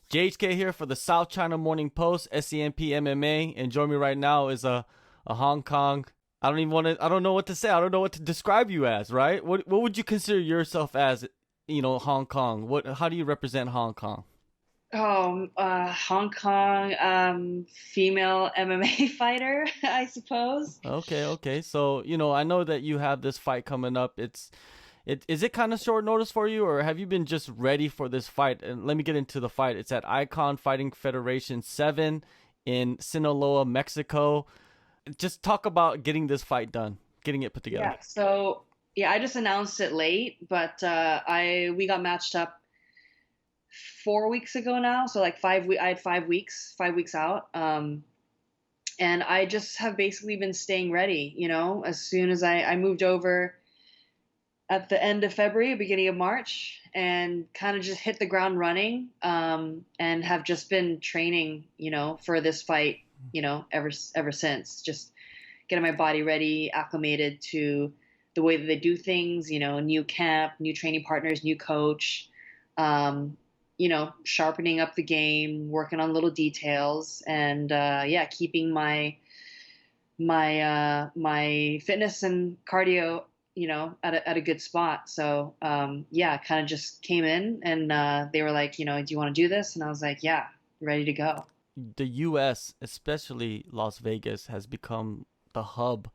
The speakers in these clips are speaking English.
JHK here for the South China Morning Post, SCMP MMA, and joining me right now is a Hong Kong. I don't know what to say. I don't know what to describe you as, right? What would you consider yourself as, Hong Kong? How do you represent Hong Kong? Hong Kong, female MMA fighter, I suppose. Okay. So, I know that you have this fight coming up. Is it kind of short notice for you, or have you been just ready for this fight? And let me get into the fight. It's at iKon Fighting Federation 7 in Sinaloa, Mexico. Just talk about getting this fight done, getting it put together. Yeah, I just announced it late, but I we got matched up 4 weeks ago now. So like I had 5 weeks, 5 weeks out. And I just have basically been staying ready, as soon as I moved over at the end of February, beginning of March, and kind of just hit the ground running, and have just been training, for this fight, ever since. Just getting my body ready, acclimated to the way that they do things, new camp, new training partners, new coach, sharpening up the game, working on little details, and yeah, keeping my fitness and cardio, at a good spot. So yeah, kind of just came in, and they were like, do you want to do this? And I was like, yeah, ready to go. The US, especially Las Vegas, has become the hub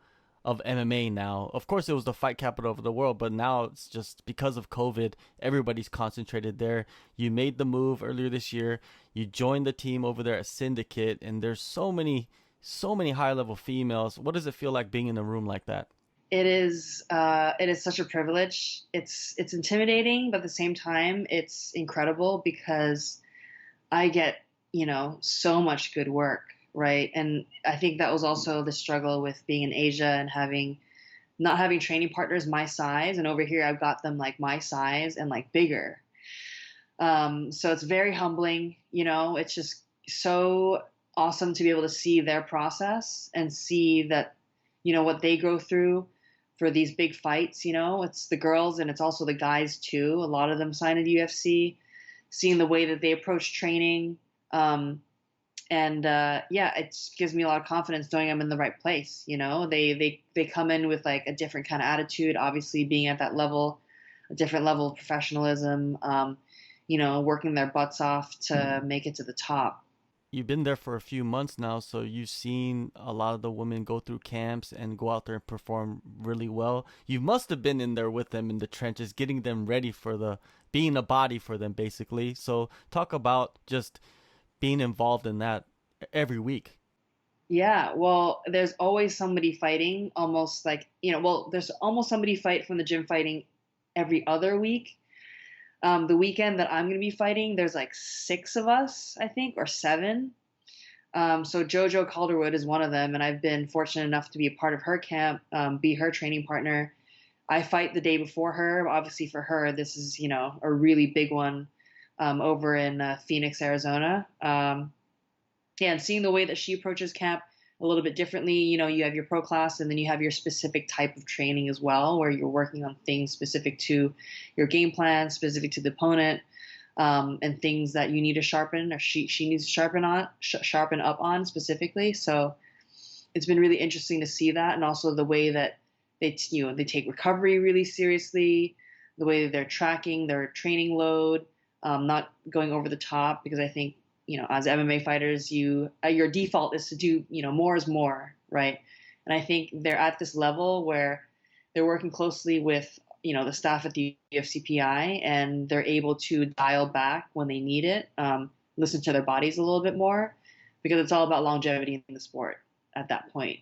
of MMA now. Of course, it was the fight capital of the world, but now it's just because of COVID, everybody's concentrated there. You made the move earlier this year. You joined the team over there at Syndicate, and there's so many high level females. What does it feel like being in a room like that? It is such a privilege. It's intimidating, but at the same time, it's incredible because I get, so much good work, right? And I think that was also the struggle with being in Asia and not having training partners my size. And over here, I've got them like my size and like bigger. So it's very humbling, it's just so awesome to be able to see their process and see that, what they go through for these big fights. It's the girls and it's also the guys too. A lot of them sign in the UFC, seeing the way that they approach training. And yeah, it just gives me a lot of confidence knowing I'm in the right place. They come in with like a different kind of attitude, obviously being at that level, a different level of professionalism, working their butts off to make it to the top. You've been there for a few months now, so you've seen a lot of the women go through camps and go out there and perform really well. You must have been in there with them in the trenches, getting them ready for being a body for them, basically. So talk about just being involved in that every week. Yeah, well, there's always somebody fighting, almost like, there's almost somebody fight from the gym fighting every other week. The weekend that I'm going to be fighting, there's like six of us, I think, or seven. So Jojo Calderwood is one of them, and I've been fortunate enough to be a part of her camp, be her training partner. I fight the day before her. Obviously, for her, this is, a really big one, over in Phoenix, Arizona. Yeah, and seeing the way that she approaches camp a little bit differently. You have your pro class and then you have your specific type of training as well, where you're working on things specific to your game plan, specific to the opponent, and things that you need to sharpen or she needs to sharpen up on specifically. So it's been really interesting to see that, and also the way that they take recovery really seriously, the way that they're tracking their training load, not going over the top, because I think, as MMA fighters, your default is to do, more is more, right? And I think they're at this level where they're working closely with, the staff at the UFCPI, and they're able to dial back when they need it, listen to their bodies a little bit more, because it's all about longevity in the sport at that point.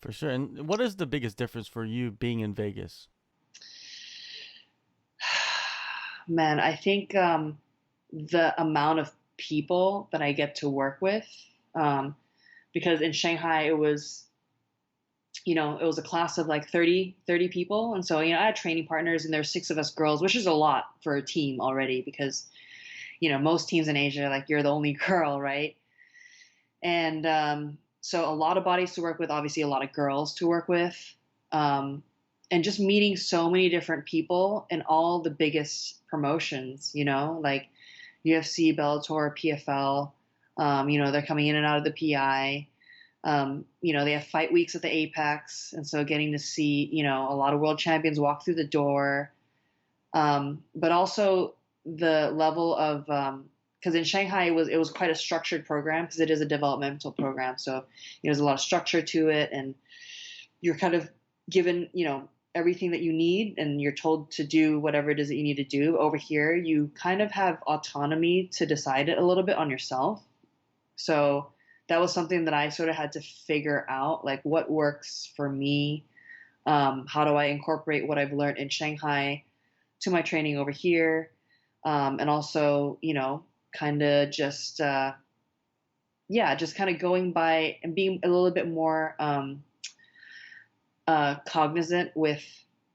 For sure. And what is the biggest difference for you being in Vegas? Man, I think the amount of people that I get to work with, because in Shanghai it was a class of like 30 people. And so, I had training partners, and there's six of us girls, which is a lot for a team already, because, most teams in Asia, like you're the only girl, right? And so a lot of bodies to work with, obviously a lot of girls to work with. And just meeting so many different people in all the biggest promotions, like UFC, Bellator, PFL. They're coming in and out of the PI. They have fight weeks at the Apex, and so getting to see, a lot of world champions walk through the door. But also the level of, because in Shanghai it was quite a structured program because it is a developmental program. So there's a lot of structure to it, and you're kind of given, everything that you need, and you're told to do whatever it is that you need to do. Over here, you kind of have autonomy to decide it a little bit on yourself. So that was something that I sort of had to figure out, like what works for me. How do I incorporate what I've learned in Shanghai to my training over here? And also, kind of just kind of going by and being a little bit more cognizant with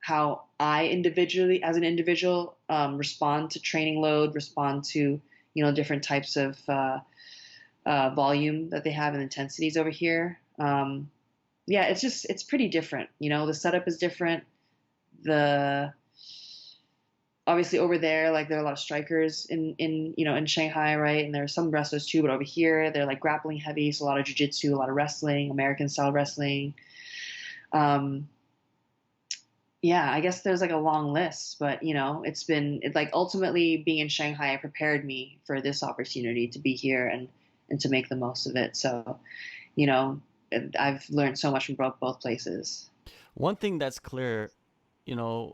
how I individually, as an individual, respond to training load, respond to, different types of volume that they have and intensities over here. It's pretty different. The setup is different. The Obviously over there, like there are a lot of strikers in Shanghai, right? And there are some wrestlers too, but over here they're like grappling heavy, so a lot of jiu-jitsu, a lot of wrestling, American style wrestling. I guess there's like a long list, but it's like ultimately being in Shanghai prepared me for this opportunity to be here and to make the most of it. So, you know, I've learned so much from both places. One thing that's clear,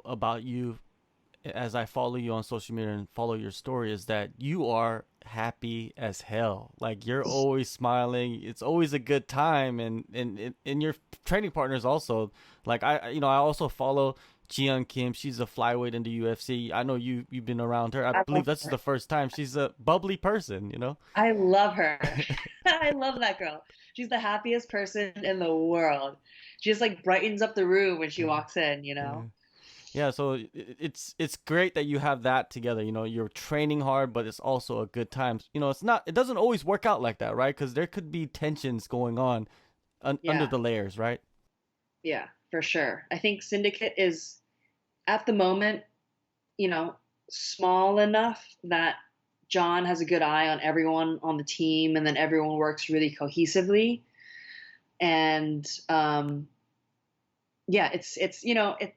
about you as I follow you on social media and follow your story is that you are happy as hell. Like you're always smiling. It's always a good time, and your training partners also. Like I also follow Jian Kim. She's a flyweight in the UFC. I know you've been around her. I I believe love this is her. the first time. She's a bubbly person. I love her. I love that girl. She's the happiest person in the world. She just like brightens up the room when she walks in, you Yeah. know? Yeah, so it's great that you have that together. You're training hard, but it's also a good time. It doesn't always work out like that, right? Because there could be tensions going on under Yeah. the layers, right? Yeah, for sure. I think Syndicate is at the moment, you know, small enough that John has a good eye on everyone on the team, and then everyone works really cohesively. And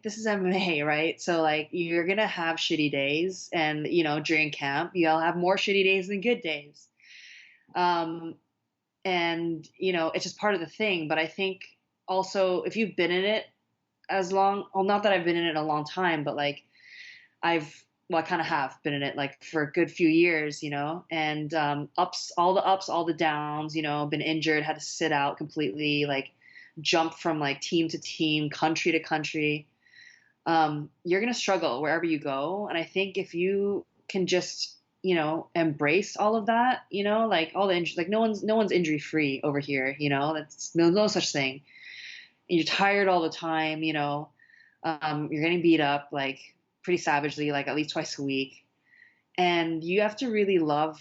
this is MMA, right? So like you're gonna have shitty days, and during camp you'll have more shitty days than good days. Um, and it's just part of the thing. But I think also if you've been in it as long, well, not that I've been in it a long time, but like I kind of have been in it like for a good few years, and ups, all the downs, been injured, had to sit out completely, like jump from like team to team, country to country. You're going to struggle wherever you go. And I think if you can just, embrace all of that, like all the injuries, like no one's injury free over here, that's no such thing. You're tired all the time, you're getting beat up like pretty savagely, like at least twice a week. And you have to really love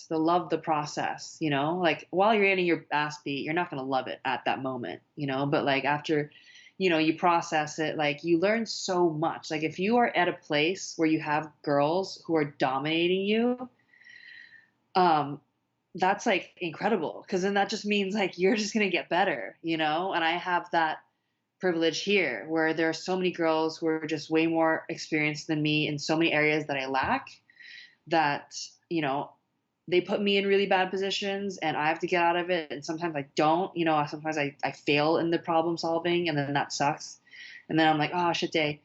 love the process, like while you're getting your ass beat, you're not going to love it at that moment, but like after, you process it, like you learn so much. Like if you are at a place where you have girls who are dominating you, um, that's like incredible. Cause then that just means like you're just going to get better, and I have that privilege here where there are so many girls who are just way more experienced than me in so many areas that I lack, that they put me in really bad positions and I have to get out of it, and sometimes I don't, sometimes I fail in the problem solving, and then that sucks, and then I'm like, oh shit day.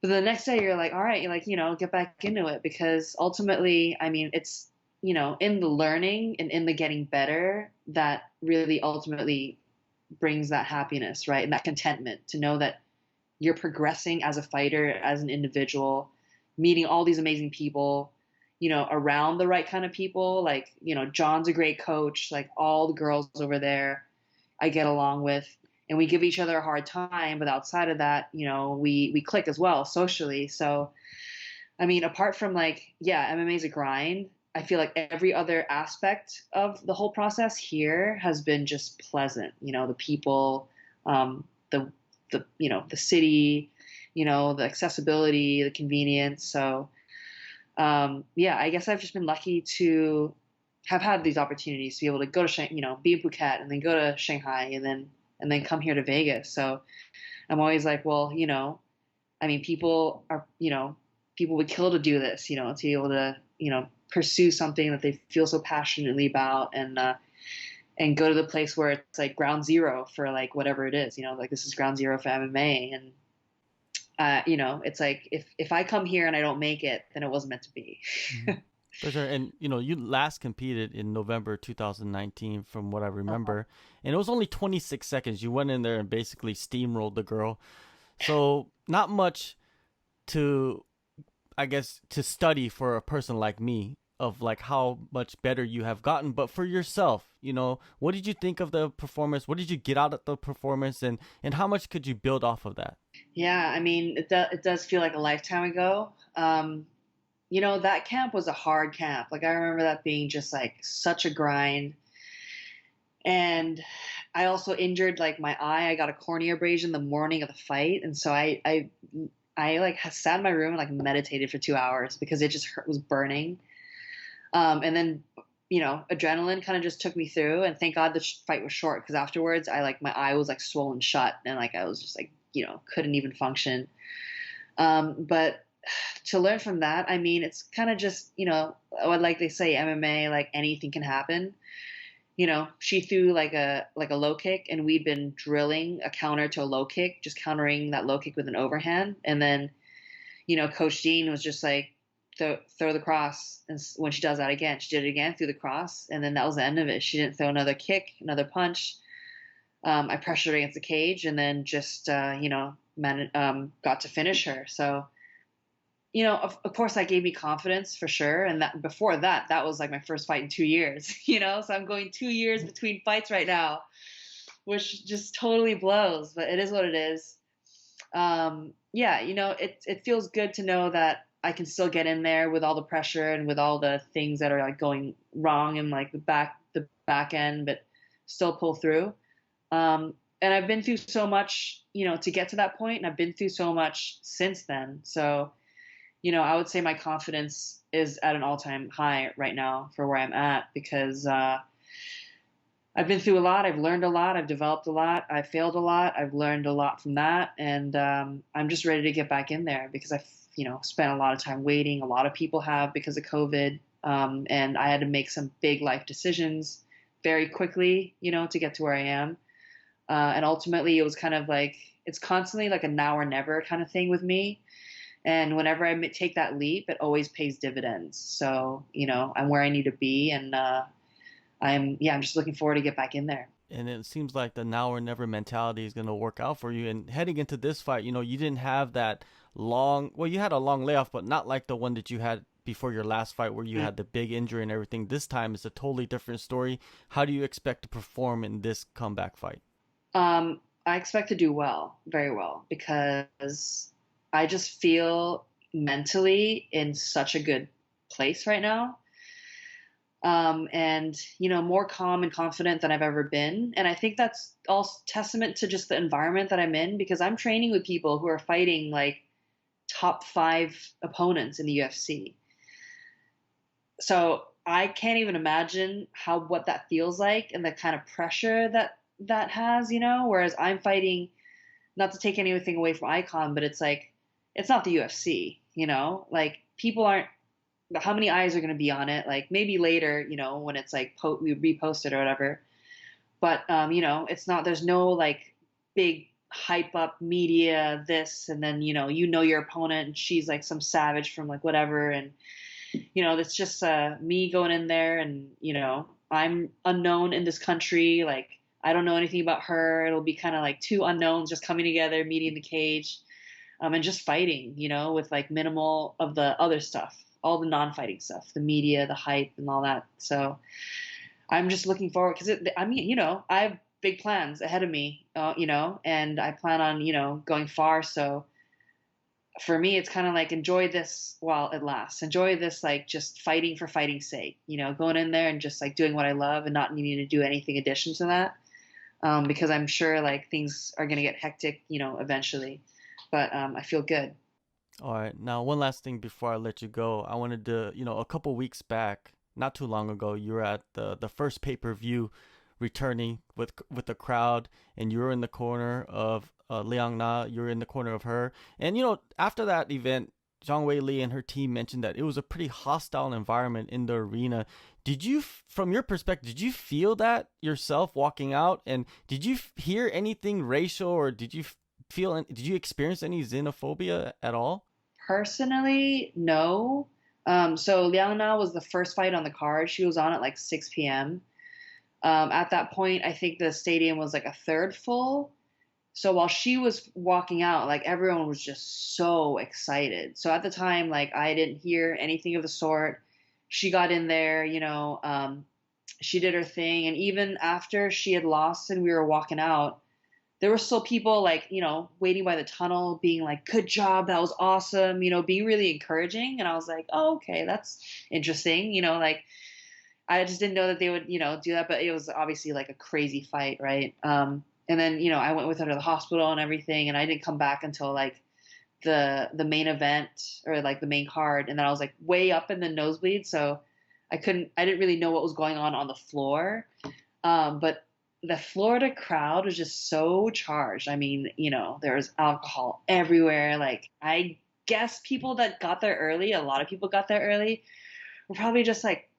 But the next day you're like, all right, you're like, get back into it, because ultimately, I mean, it's in the learning and in the getting better that really ultimately brings that happiness, right? And that contentment to know that you're progressing as a fighter, as an individual, meeting all these amazing people, around the right kind of people. Like, John's a great coach, like all the girls over there I get along with, and we give each other a hard time. But outside of that, we click as well socially. So, I mean, apart from like, yeah, MMA is a grind. I feel like every other aspect of the whole process here has been just pleasant. The people, the the city, the accessibility, the convenience. So Yeah, I guess I've just been lucky to have had these opportunities to be able to go to be in Phuket and then go to Shanghai and then come here to Vegas. So I'm always like, well, I mean, people would kill to do this, to be able to, pursue something that they feel so passionately about and go to the place where it's like ground zero for like whatever it is, like this is ground zero for MMA. And, it's like if I come here and I don't make it, then it wasn't meant to be. Hmm. For sure. And you last competed in November 2019 from what I Uh-huh. remember, and it was only 26 seconds. You went in there and basically steamrolled the girl. So, not much to, I guess, to study for a person like me of like how much better you have gotten, but for yourself, what did you think of the performance? What did you get out of the performance, and how much could you build off of that? Yeah, I mean, it does feel like a lifetime ago. That camp was a hard camp. Like I remember that being just like such a grind. And I also injured like my eye. I got a cornea abrasion the morning of the fight, and so I like sat in my room and like meditated for 2 hours because it just was burning. And then adrenaline kind of just took me through, and thank God the fight was short because afterwards I like my eye was like swollen shut and like I was just like couldn't even function. But to learn from that, I mean, it's kind of just what like they say MMA, like anything can happen. She threw like a low kick, and we'd been drilling a counter to a low kick, just countering that low kick with an overhand. And then, Coach Dean was just like, throw the cross. And when she does that again, she did it again, threw the cross, and then that was the end of it. She didn't throw another kick, another punch. I pressured her against the cage, and then just got to finish her. So of course that gave me confidence for sure. And that before that, that was like my first fight in 2 years, so I'm going 2 years between fights right now, which just totally blows, but it is what it is. Yeah, it feels good to know that I can still get in there with all the pressure and with all the things that are like going wrong in like the back end, but still pull through. And I've been through so much, to get to that point, and I've been through so much since then. So, I would say my confidence is at an all-time high right now for where I'm at because I've been through a lot. I've learned a lot. I've developed a lot. I've failed a lot. I've learned a lot from that, and I'm just ready to get back in there because I've spent a lot of time waiting. A lot of people have because of COVID, and I had to make some big life decisions very quickly, to get to where I am. And ultimately, it was kind of like it's constantly like a now or never kind of thing with me. And whenever I take that leap, it always pays dividends. So, I'm where I need to be. And I'm just looking forward to get back in there. And it seems like the now or never mentality is going to work out for you. And heading into this fight, you didn't have that well, you had a long layoff, but not like the one that you had before your last fight where you Mm. had the big injury and everything. This time is a totally different story. How do you expect to perform in this comeback fight? I expect to do well, very well, because I just feel mentally in such a good place right now. And more calm and confident than I've ever been. And I think that's all testament to just the environment that I'm in because I'm training with people who are fighting like top five opponents in the UFC. So I can't even imagine what that feels like and the kind of pressure that has, whereas I'm fighting, not to take anything away from iKon, but it's like it's not the UFC, like people aren't, how many eyes are going to be on it, like maybe later, when it's like we repost it or whatever. But it's not, there's no like big hype up media this, and then your opponent and she's like some savage from like whatever. And it's just me going in there, and I'm unknown in this country, like I don't know anything about her. It'll be kind of like two unknowns just coming together, meeting in the cage, and just fighting, with like minimal of the other stuff, all the non-fighting stuff, the media, the hype, and all that. So I'm just looking forward because I mean, I have big plans ahead of me, and I plan on, going far. So for me, it's kind of like enjoy this while it lasts. Enjoy this, like just fighting for fighting's sake, going in there and just like doing what I love and not needing to do anything addition to that. Because I'm sure like things are going to get hectic, eventually. But I feel good. All right. Now, one last thing before I let you go. I wanted to, a couple weeks back, not too long ago, you were at the first pay-per-view returning with the crowd, and you were in the corner of Liang Na. You were in the corner of her. And, after that event, Zhang Wei Li and her team mentioned that it was a pretty hostile environment in the arena. Did you, from your perspective, did you feel that yourself walking out? And did you hear anything racial, or did you experience any xenophobia at all? Personally, no. So Liang Na was the first fight on the card. She was on at like 6 p.m. At that point, I think the stadium was like a third full. So while she was walking out, like everyone was just so excited. So at the time, like I didn't hear anything of the sort. She got in there, she did her thing. And even after she had lost and we were walking out, there were still people like, waiting by the tunnel being like, good job, that was awesome, being really encouraging. And I was like, oh, okay, that's interesting. Like I just didn't know that they would, do that, but it was obviously like a crazy fight, right? And then, I went with her to the hospital and everything, and I didn't come back until like the main event or like the main card, and then I was like way up in the nosebleed, so I didn't really know what was going on the floor. But the Florida crowd was just so charged. I mean, there was alcohol everywhere. Like I guess people that got there early, a lot of people got there early, were probably just like,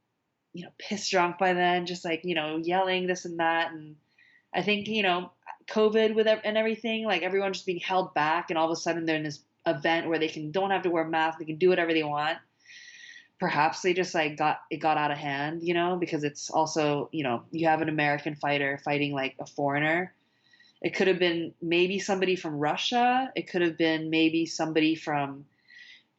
pissed drunk by then, just like, yelling this and that. And I think, COVID and everything, like everyone just being held back, and all of a sudden they're in this event where don't have to wear masks, they can do whatever they want. Perhaps they just like got out of hand, because it's also, you have an American fighter fighting like a foreigner. It could have been maybe somebody from Russia. It could have been maybe somebody from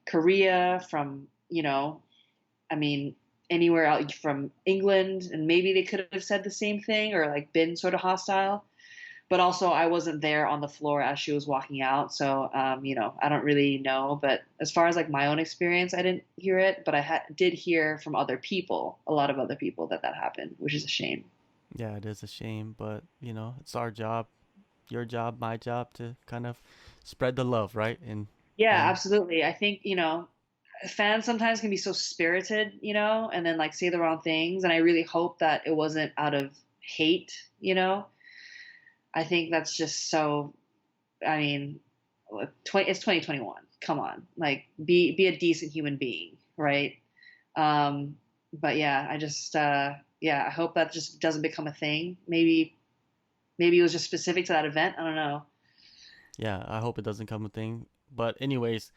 Korea, from, I mean, anywhere out from England, and maybe they could have said the same thing or like been sort of hostile. But also, I wasn't there on the floor as she was walking out, so I don't really know. But as far as like my own experience, I didn't hear it, but I did hear from other people, a lot of other people, that happened, which is a shame. Yeah, it is a shame, but it's our job, your job, my job to kind of spread the love, right? Yeah, And absolutely. I think fans sometimes can be so spirited, and then like say the wrong things, and I really hope that it wasn't out of hate. I think that's just so. I mean, it's 2021. Come on, like be a decent human being, right? But yeah, I just yeah, I hope that just doesn't become a thing. Maybe it was just specific to that event. I don't know. yeah, I hope it doesn't come a thing. But anyways,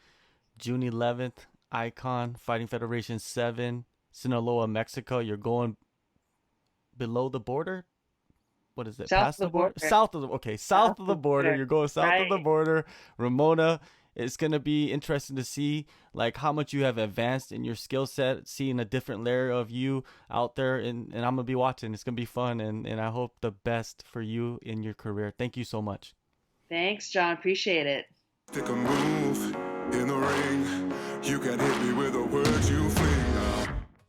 June 11th, iKon Fighting Federation 7, Sinaloa, Mexico. You're going below the border. What is it? South Past of the the border? border. South of the Okay, South south of of the the border. border. You're going south of the Right. border. Ramona, it's gonna be interesting to see like how much you have advanced in your skill set, seeing a different layer of you out there, and I'm gonna be watching. It's gonna be fun, and I hope the best for you in your career. Thank you so much. Thanks, John. Appreciate it. Take a move in the ring. You can hit me with the words you fling.